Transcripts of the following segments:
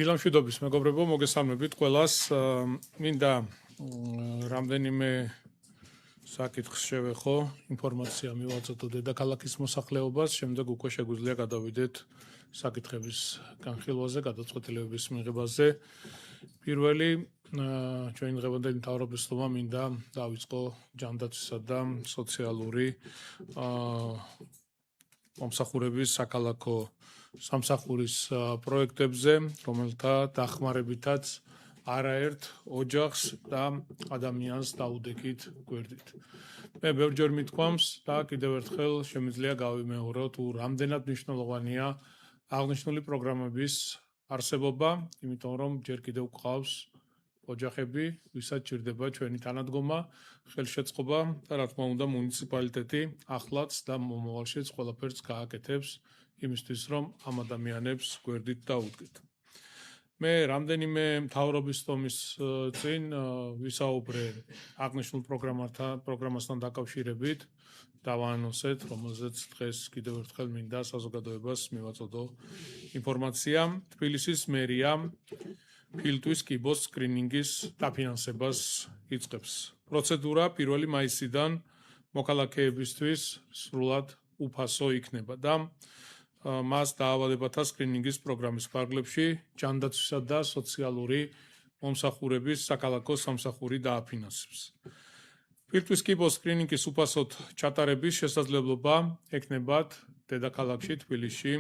დილამშვიდობის მეგობრებო, მოგესალმებით ყველას. მინდა რამდენიმე საკითხს შევეხო, ინფორმაცია მივაწოდო დედაქალაქის მოსახლეობას, შემდეგ უკვე შეგვიძლია გადავიდეთ საკითხების განხილვაზე, გადაწყვეტილებების მიღებაზე. პირველი ჩვენ დღევანდელი მთავრობისთვიმა მინდა დავიწყო ჯანდაცვისა და სოციალური მომსახურების საქალაქო სამსახურის პროექტებზე, რომელთა დახმარებითაც არაერთ ოჯახს და ადამიანს დაუდექით გვერდით. მე ბევრჯერ მithქვამს და კიდევ ერთხელ შემიძლია გავიმეორო, თუ რამდენად მნიშვნელოვანია აღნიშნული პროგრამების არსებობა, იმიტომ რომ ჯერ კიდევ გვყავს ოჯახები, ვისაც ჭირდება ჩვენი თანადგომა, ხელშეწყობა და რა თქმა უნდა მუნიციპალიტეტი ახლაც და მომავალშიც ყველაფერს გააკეთებს იმისთვის, რომ ამ ადამიანებს გვერდით დაუდგეთ. მე რამდენიმე მთავრობის თომის წინ ვისაუბრე აღნიშნულ პროგრამასთან დაკავშირებით, დავაანონსეთ, რომელზეც დღეს კიდევ ერთხელ მინდა საზოგადოებას მივაწოდო ინფორმაცია. თბილისის მერია ფილტვის კიბოს სკრინინგის დაფინანსებას იწყებს. პროცედურა 1 მაისიდან მოქალაქეებისთვის სრულად უფასო იქნება და მას დაავადებათა სკრინინგის პროგრამის ფარგლებში ჯანდაცვისა და სოციალური მომსახურების საქალაქო სამსახური დააფინანსებს. ფილტვის კიბოს სკრინინგის უფასოდ ჩატარების შესაძლებლობა ექნებათ დედაქალაქში თბილისში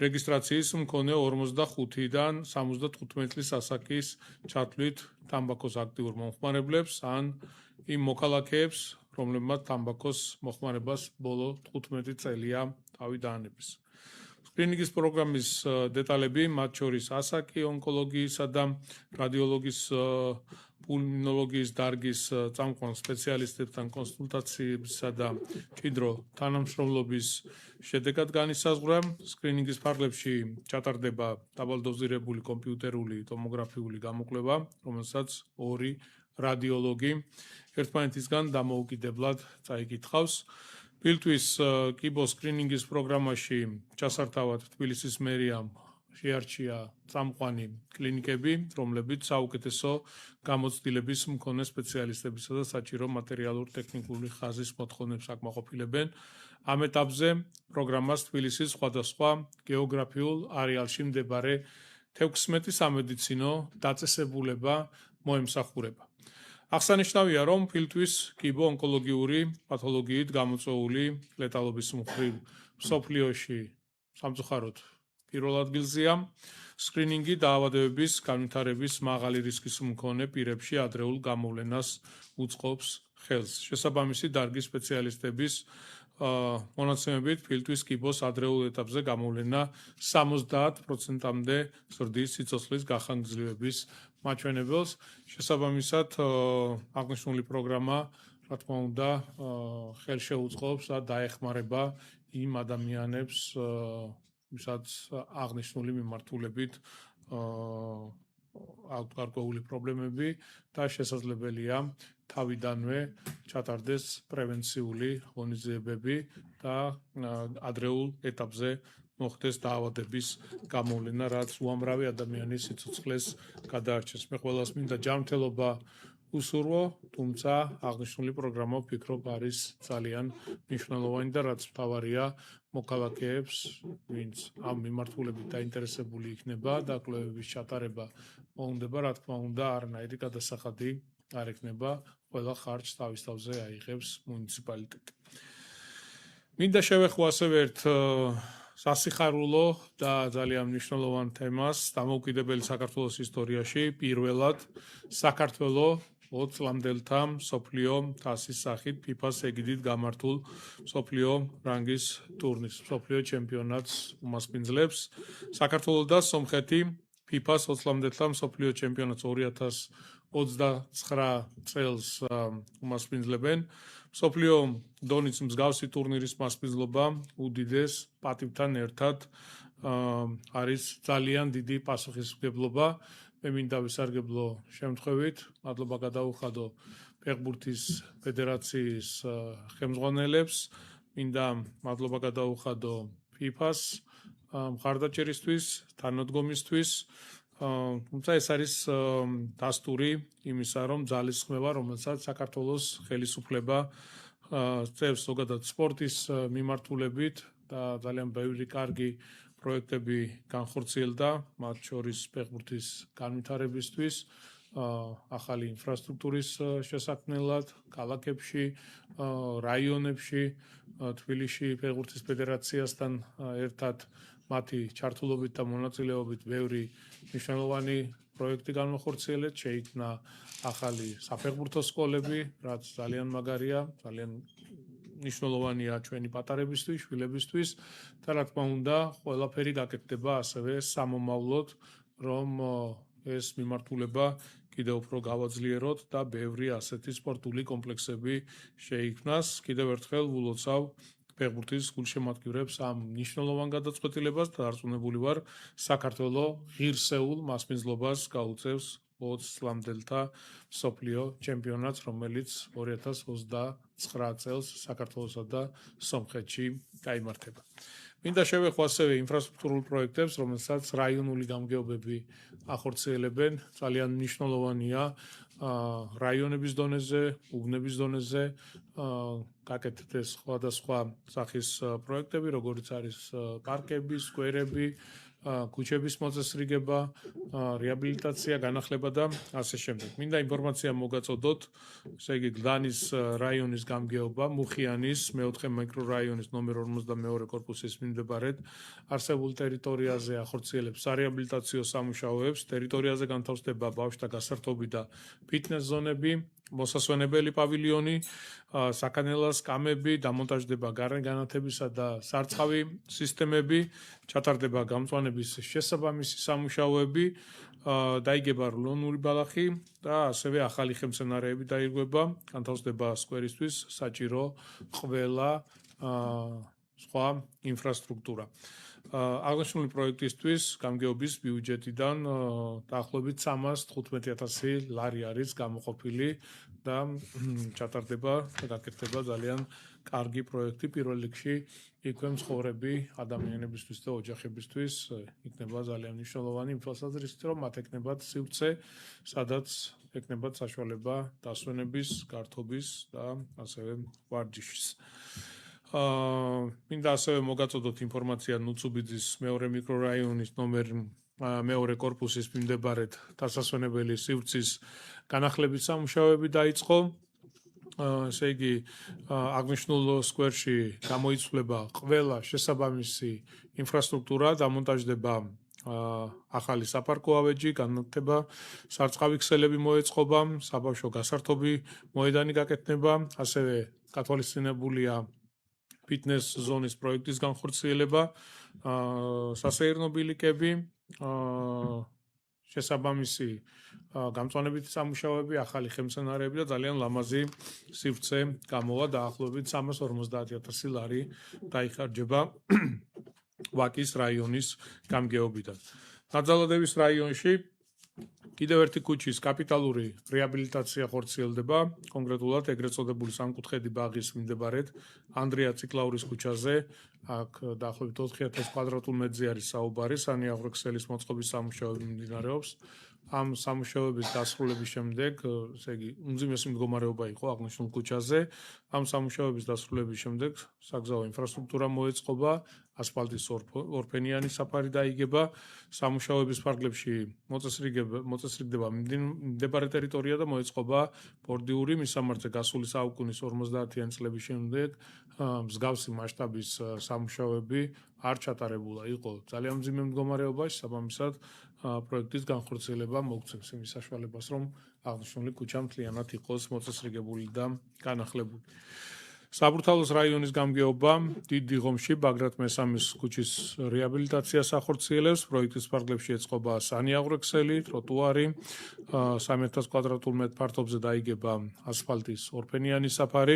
რეგისტრაციის მქონე 45-დან 75 წლის ასაკის ჩათვლით თამბაქოს აქტიურ მომხმარებლებს ან იმ მოქალაქეებს, რომლებმაც თამბაქოს მოხმარებას ბოლო 15 წელია თავი დაანებეს. სკრინინგის პროგრამის დეტალები, მათ შორის ასაკი, ონკოლოგიისა და რადიოლოგიის პულმონოლოგიის დარგის წამყვან სპეციალისტებთან კონსულტაციებისა და მჭიდრო თანამშრომლობის შედეგად განისაზღვრა. სკრინინგის ფარგლებში ჩატარდება დაბალდოზირებული კომპიუტერული ტომოგრაფიული გამოკვლევა, რომელსაც 2 რადიოლოგი ერთმანეთისგან დამოუკიდებლად წაიკითხავს. ფილტვის კიბოს სკრინინგის პროგრამაში ჩასართავად თბილისის მერიამ შეარჩია წამყვანი კლინიკები, რომლებიც საუკეთესო გამოცდილების მქონე სპეციალისტებისა და საჭირო მატერიალურ-ტექნიკური ხაზის მოთხოვნებს აკმაყოფილებენ. ამ ეტაპზე პროგრამას თბილისის სხვადასხვა გეოგრაფიულ არეალში მდებარე 16 სამედიცინო დაწესებულება მოემსახურება. აღსანიშნავია, რომ ფილტვის კიბო ონკოლოგიური პათოლოგიით გამოწვეული ლეტალობის მხრივ მსოფლიოში სამწუხაროდ პირველ ადგილზეა. სკრინინგი დაავადებების განვითარების მაღალი რისკის მქონე პირებში ადრეულ გამოვლენას უწყობს ხელს. შესაბამისი დარგის სპეციალისტების მონაცემებით ფილტვის კიბოს ადრეულ ეტაპზე გამოვლენა 70%-მდე ზრდის სიცოცხლის გახანგრძლივების მაჩვენებელს. შესაბამისად, აღნიშნული პროგრამა, რა თქმა უნდა, ხელშეუწყობს და დაეხმარება იმ ადამიანებს, ვისაც აღნიშნული მიმართულებით აქვთ გარკვეული პრობლემები და შესაძლებელია თავიდანვე ჩატარდეს პრევენციული ღონისძიებები და ადრეულ ეტაპზე მოხდეს დაავადების გამოვლენა, რაც უამრავი ადამიანის სიცოცხლეს გადაარჩენს. მე ყველას მინდა ჯანმრთელობა უსურვო, თუმცა აღნიშნული პროგრამა ვფიქრობ არის ძალიან მნიშვნელოვანი და რაც მთავარია მოქალაქეებს, ვინც ამ მიმართულებით დაინტერესებული იქნება და კვლევების ჩატარება მოუნდება, რა თქმა უნდა, არანაირი გადასახადი არ ექნება, ყველა ხარჯს თავის თავზე აიღებს მუნიციპალიტეტი. მინდა შევეხო ასევე ერთ სასიხარულო და ძალიან მნიშვნელოვან თემას, დამოუკიდებელი საქართველოს ისტორიაში პირველად საქართველოს 20 წლამდელთა მსოფლიო თასის სახით FIFA-ს ეგიდით გამართულ მსოფლიო რანგის ტურნირს, მსოფლიო ჩემპიონატს უმასპინძლებს. საქართველოს და სომხეთი FIFA-ს 20 წლამდელთა მსოფლიო ჩემპიონატს 2029 წელს უმასპინძლებენ. მსოფლიო დონის მსგავსი ტურნირის მასპინძლობა უდიდეს პატივთან ერთად არის ძალიან დიდი პასუხისმგებლობა. მე მინდა ვისარგებლო შემთხვევით, მადლობა გადაუხადო ფეხბურთის ფედერაციის ხელმძღვანელებს, მინდა მადლობა გადაუხადო FIFA-ს მხარდაჭერისთვის, თანადგომისთვის, თუმცა ეს არის დასტური იმისა, რომ ძალისხმევა, რომელსაც საქართველოს ხელისუფლება წევს ზოგადად სპორტის მიმართულებით და ძალიან ბევრი კარგი პროექტები განხორციელდა, მათ შორის ფეხბურთის განვითარებისთვის, ახალი ინფრასტრუქტურის შესაქმნელად, ქალაქებში, რაიონებში, თბილისში ფეხბურთის ფედერაციასთან ერთად მათი ჩართულობით და მონაწილეობით ბევრი მნიშვნელოვანი პროექტი განხორციელეთ, შეიქმნა ახალი საფეხბურთო სკოლები, რაც ძალიან მაგარია, ძალიან მნიშვნელოვანია ჩვენი პატარებისთვის, შვილებისთვის და რა თქმა უნდა, ყველაფერი გაკეთდება ასევე სამომავლოდ, რომ ეს მიმართულება კიდევ უფრო გავაძლიეროთ და ბევრი ასეთი სპორტული კომპლექსები შეიქმნას. კიდევ ერთხელ ვილოცავ ფეხბურთის გულშემატკივრებს ამ მნიშვნელოვან გადაწყვეტილებას და დარწმუნებული ვარ, საქართველოს ღირსეულ მასპინძლობას გაუწევს 20 წლამდელთა მსოფლიო ჩემპიონატს, რომელიც 2029 წელს საქართველოსა და სომხეთში გაიმართება. მინდა შევეხო ასევე ინფრასტრუქტურულ პროექტებს, რომელსაც რაიონული გამგეობები ახორციელებენ. ძალიან მნიშვნელოვანია რაიონების დონეზე, უბნების დონეზე გაკეთდეს სხვადასხვა სახის პროექტები, როგორიც არის პარკები, სკვერები, ქუჩების მოწესრიგება, რეაბილიტაცია, განახლება და ასე შემდეგ. მინდა ინფორმაცია მოგაწოდოთ, ესე იგი გლანის რაიონის გამგეობა, მუხიანის მეოთხე მიკრორაიონის ნომერ 52 კორპუსის მიმდებარედ არსებულ ტერიტორიაზე ახორციელებს სარეაბილიტაციო სამუშაოებს, ტერიტორიაზე განთავსდება ბავშვთა გასართობი და ფიტნეს ზონები, მოსასვენებელი პავილიონი, საქანელას კამები, დამონტაჟდება განათებისა და სარწყავი სისტემები, ჩატარდება გამწვანების შესაბამისი სამუშაოები, დაიგება რლონური ბალახი და ასევე ახალი ხელმცენარეები დაირღვევა, განთავსდება სკვერისთვის საჭირო ყველა სხვა ინფრასტრუქტურა. აღნიშნული პროექტისთვის გამგეობის ბიუჯეტიდან დაახლოებით 315,000 ლარი არის გამოყოფილი და ჩატარდება და გაკეთდება ძალიან კარგი პროექტი. პირველ რიგში იქვე მცხოვრები ადამიანებისთვის და ოჯახებისთვის იქნება ძალიან მნიშვნელოვანი იმ თვალსაზრისით, რომ მათ ეკნებათ სივრცე, სადაც ეკნებათ საშუალება დასვენების, გართობის და ასევე ვარჯიშის. მინდა ასევე მოგაწოდოთ ინფორმაცია ნუცუბიძის მეორე მიკრორაიონის ნომერ მეორე კორპუსის მიმდებარედ დასასვენებელი სივრცის განახლების სამუშაოები დაიწყო. ესე იგი, აღნიშნულ სკვერში გამოიცვლება ყველა შესაბამისი ინფრასტრუქტურა, დამონტაჟდება ახალი საპარკო ავეჯი, განათება, სარწყავი ქსელები მოეწყობა, საბავშვო გასართობი მოედანი გაკეთდება, ასევე გათვალისწინებულია ფიტნეს ზონის პროექტის განხორციელება, სასეირნო ბილიკები, შესაბამისი გამწვანებითი სამუშაოები, ახალი ხელმცენარეები და ძალიან ლამაზი სივრცე გამოვა, დაახლოებით 350,000 ლარი დაიხარჯება ვაკის რაიონის გამგეობიდან. ნაძალადევის რაიონში კიდევ ერთი ქუჩის კაპიტალური რეაბილიტაცია ხორციელდება, კონკრეტულად ეგრეთ წოდებული სამკუთხედი ბაღის მიმდებარედ ანდრია ციკლაურის ქუჩაზე, აქ დაახლოებით 4,000 კვადრატულ მეტრზე არის საუბარი, სანიაღრო ქსელის მოწყობის სამუშაოები მიმდინარეობს. ამ სამუშაოების დასრულების შემდეგ, ესე იგი, უმძიმესი მდგომარეობა იყო აღნიშნულ ქუჩაზე. ამ სამუშაოების დასრულების შემდეგ საგზაო ინფრასტრუქტურა მოეწყობა, ასფალტის ორფენიანი საფარი დაიგება, სამუშაოების ფარგლებში მოწესრიგდება მდებარე ტერიტორია და მოეწყობა ბორდიური მისამართზე გასული საუკუნის 50-იანი წლების შემდეგ მსგავსი მასშტაბის სამუშაოები არ ჩატარებულა იყო ძალიან მძიმე მდგომარეობაში, საბამისად პროექტის განხორციელება მოგცემს იმის საშუალებას, რომ აღნიშნული ქუჩა მთლიანად იყოს მოწესრიგებული და განახლებული. საბურთალოს რაიონის გამგეობა დიდ დიღომში ბაგრატ მესამის ქუჩის რეაბილიტაციას ახორციელებს, პროექტის ფარგლებში ეწყობა სანიაღრო ქსელი, ტროტუარი, 3,000 კვადრატულ მეტრ ფართობზე დაიგება ასფალტის ორფენიანი საფარი.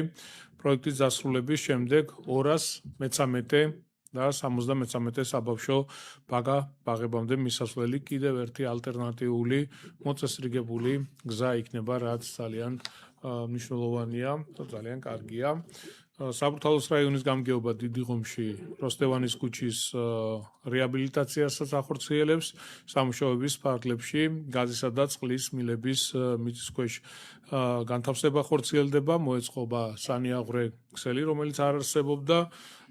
პროექტის დასრულების შემდეგ 213 და 73 საბავშვო ბაღებამდე მისასვლელი კიდევ ერთი ალტერნატიული მოწესრიგებული გზა იქნება, რაც ძალიან მნიშვნელოვანია და ძალიან კარგია. საბურთალოს რაიონის გამგეობა დიდი ღუმში როსტევანის ქუჩის რეაბილიტაციასაც ახორციელებს სამუშაოების ფარგლებში გაზისა და წყლის მილების მიწისქვეშ განთავსება ხორციელდება, მოეწყობა სანიაღვრე ქსელი, რომელიც არ არსებობდა,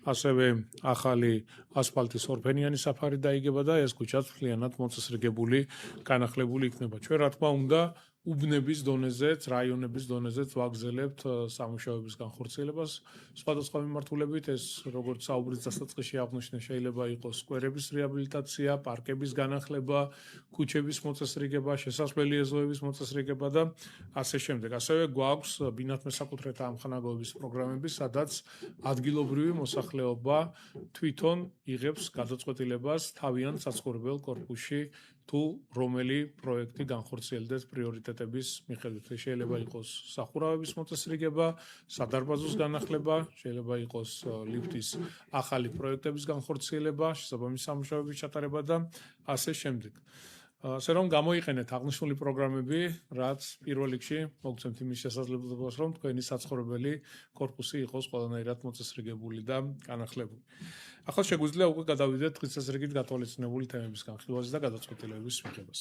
ასევე ახალი ასფალტის ორფენიანი საფარი დაიგება და ეს ქუჩაც მთლიანად მოწესრიგებული, განახლებული იქნება. ჩვენ რა თქმა უნდა უბნების დონეზეც, რაიონების დონეზეც ვაგზელებთ სამუშაოების განხორციელებას. სხვადასხვა მიმართულებით ეს როგორც საუბრის დასაწყისში აღნიშნე შეიძლება იყოს სკვერების რეაბილიტაცია, პარკების განახლება, ქუჩების მოწესრიგება, შესასვლელი ეზოების მოწესრიგება და ასე შემდეგ. ასევე გვაქვს ბინათმესაკუთრეთა ამხანაგობის პროგრამები, სადაც ადგილობრივი მოსახლეობა თვითონ იღებს გადაწყვეტილებას თავიანთ საცხოვრებელ კორპუსში თუ რომელი პროექტი განხორციელდეს პრიორიტეტების მიხედვით. შეიძლება იყოს სახურავების მოწესრიგება, სადარბაზოს განახლება, შეიძლება იყოს ლიფტის ახალი პროექტების განხორციელება, შესაბამისი სამუშაოების ჩატარება და ასე შემდეგ. ასე რომ გამოიყენეთ აღნიშნული პროგრამები, რაც პირველ რიგში მოგცემთ იმის შესაძლებლობას, რომ თქვენი საცხოვრებელი კორპუსი იყოს ყველანაირად მოწესრიგებული და განახლებული. ახლა შეგვიძლია უკვე გადავიდეთ დღის წესრიგით გათვალისწინებული თემების განხილვაზე და გადაწყვეტილებების მიღებას.